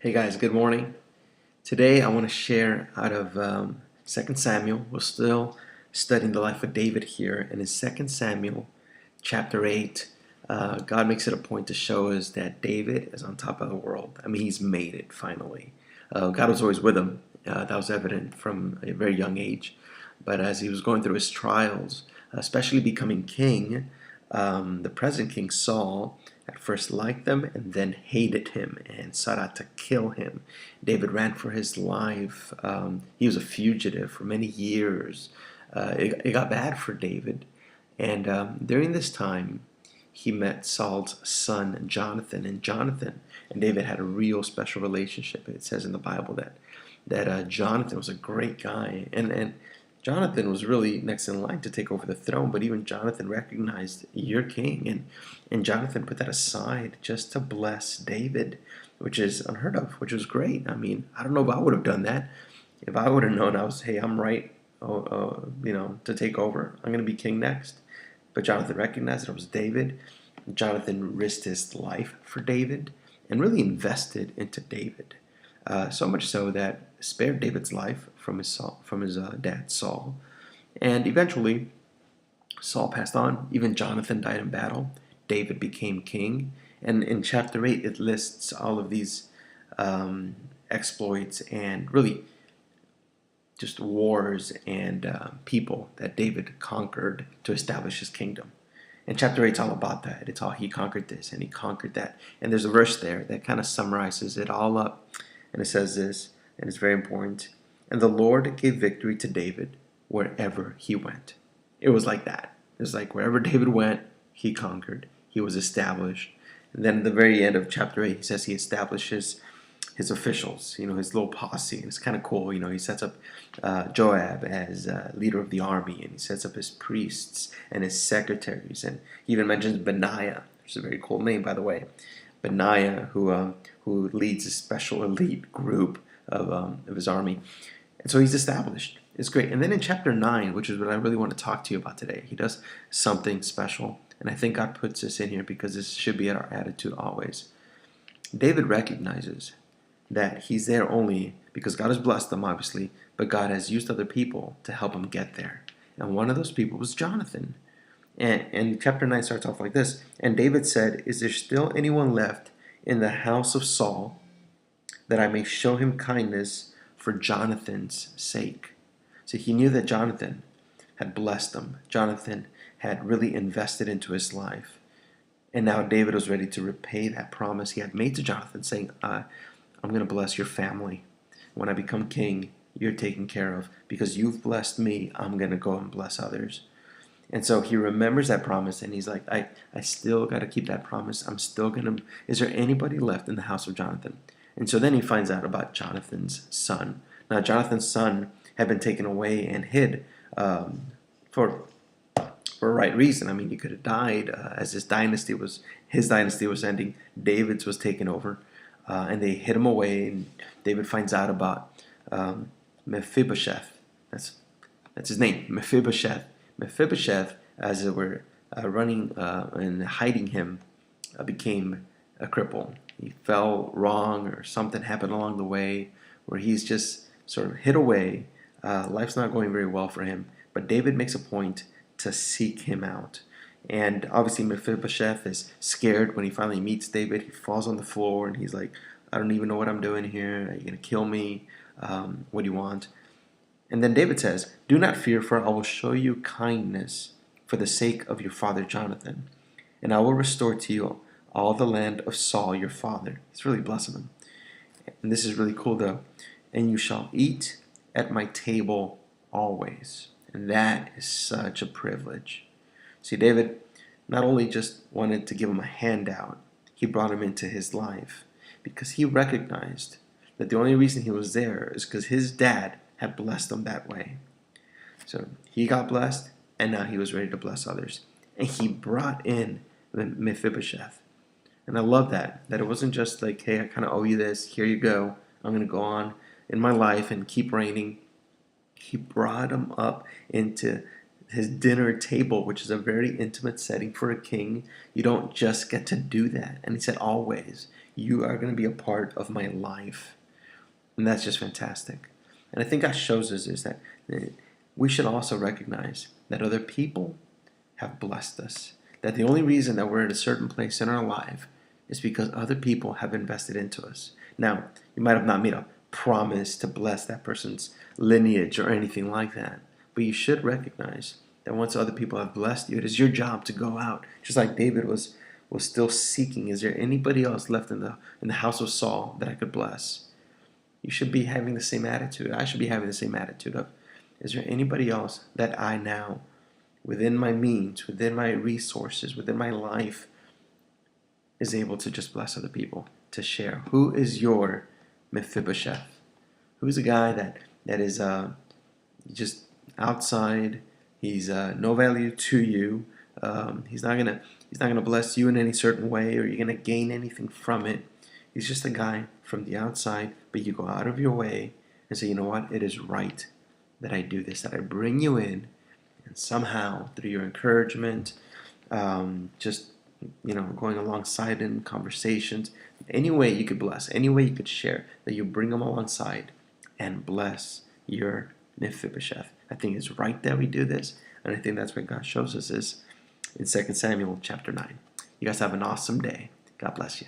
Hey guys, good morning. Today I want to share out of 2 Samuel. We're still studying the life of David here. And in 2 Samuel chapter 8, God makes it a point to show us that David is on top of the world. I mean, he's made it finally. God was always with him. That was evident from a very young age. But as he was going through his trials, especially becoming king, the present king Saul at first liked him and then hated him and sought out to kill him. David ran for his life. He was a fugitive for many years. It got bad for David. And during this time, he met Saul's son Jonathan, and David had a real special relationship. It says in the Bible that Jonathan was a great guy, and Jonathan was really next in line to take over the throne, but even Jonathan recognized, you're king, and Jonathan put that aside just to bless David, which is unheard of, which was great. I mean, I don't know if I would have done that. If I would have known hey, I'm right, to take over, I'm going to be king next. But Jonathan recognized that it was David. Jonathan risked his life for David and really invested into David. So much so that spared David's life from his dad Saul, and eventually Saul passed on. Even Jonathan died in battle. David became king, and in chapter 8 it lists all of these exploits and really just wars and people that David conquered to establish his kingdom. And chapter 8 is all about that. It's all he conquered this and he conquered that. And there's a verse there that kind of summarizes it all up. And it says this, and it's very important. And the Lord gave victory to David wherever he went. It was like that. It was like wherever David went, he conquered. He was established. And then at the very end of chapter 8, he says he establishes his officials, his little posse. And it's kind of cool. He sets up Joab as leader of the army, and he sets up his priests and his secretaries. And he even mentions Benaiah, which is a very cool name, by the way. Benaiah, who leads a special elite group of his army. And so he's established. It's great. And then in chapter 9, which is what I really want to talk to you about today, he does something special. And I think God puts this in here because this should be our attitude always. David recognizes that he's there only because God has blessed them, obviously, but God has used other people to help him get there. And one of those people was Jonathan. And chapter 9 starts off like this. And David said, is there still anyone left in the house of Saul that I may show him kindness for Jonathan's sake? So he knew that Jonathan had blessed him. Jonathan had really invested into his life. And now David was ready to repay that promise he had made to Jonathan, saying, I'm going to bless your family. When I become king, you're taken care of. Because you've blessed me, I'm going to go and bless others. And so he remembers that promise, and he's like, I still got to keep that promise. I'm still going to, is there anybody left in the house of Jonathan? And so then he finds out about Jonathan's son. Now, Jonathan's son had been taken away and hid for a right reason. I mean, he could have died as his dynasty was ending. David's was taken over, and they hid him away, and David finds out about Mephibosheth. That's his name, Mephibosheth. Mephibosheth, as it were, running and hiding him, became a cripple. He fell wrong, or something happened along the way where he's just sort of hid away. Life's not going very well for him. But David makes a point to seek him out. And obviously Mephibosheth is scared when he finally meets David. He falls on the floor and he's like, I don't even know what I'm doing here. Are you going to kill me? What do you want? And then David says, do not fear, for I will show you kindness for the sake of your father Jonathan. And I will restore to you all the land of Saul your father. He's really blessing him. And this is really cool though. And you shall eat at my table always. And that is such a privilege. See, David not only just wanted to give him a handout, he brought him into his life because he recognized that the only reason he was there is because his dad had blessed him that way. So he got blessed, and now he was ready to bless others. And he brought in Mephibosheth. And I love that it wasn't just like, hey, I kind of owe you this, here you go, I'm going to go on in my life and keep reigning. He brought him up into his dinner table, which is a very intimate setting for a king. You don't just get to do that. And he said, always. You are going to be a part of my life. And that's just fantastic. And I think that shows us is that we should also recognize that other people have blessed us. That the only reason that we're at a certain place in our life is because other people have invested into us. Now, you might have not made a promise to bless that person's lineage or anything like that, but you should recognize that once other people have blessed you, it is your job to go out, just like David was still seeking. Is there anybody else left in the house of Saul that I could bless? You should be having the same attitude. I should be having the same attitude of, is there anybody else that I now, within my means, within my resources, within my life, is able to just bless other people, to share? Who is your Mephibosheth? Who's a guy that is just outside? He's no value to you. He's not gonna bless you in any certain way, or you're gonna gain anything from it. He's just a guy from the outside, but you go out of your way and say, you know what? It is right that I do this, that I bring you in, and somehow through your encouragement, just going alongside in conversations, any way you could bless, any way you could share, that you bring them alongside and bless your Mephibosheth. I think it's right that we do this, and I think that's what God shows us is in 2 Samuel chapter 9. You guys have an awesome day. God bless you.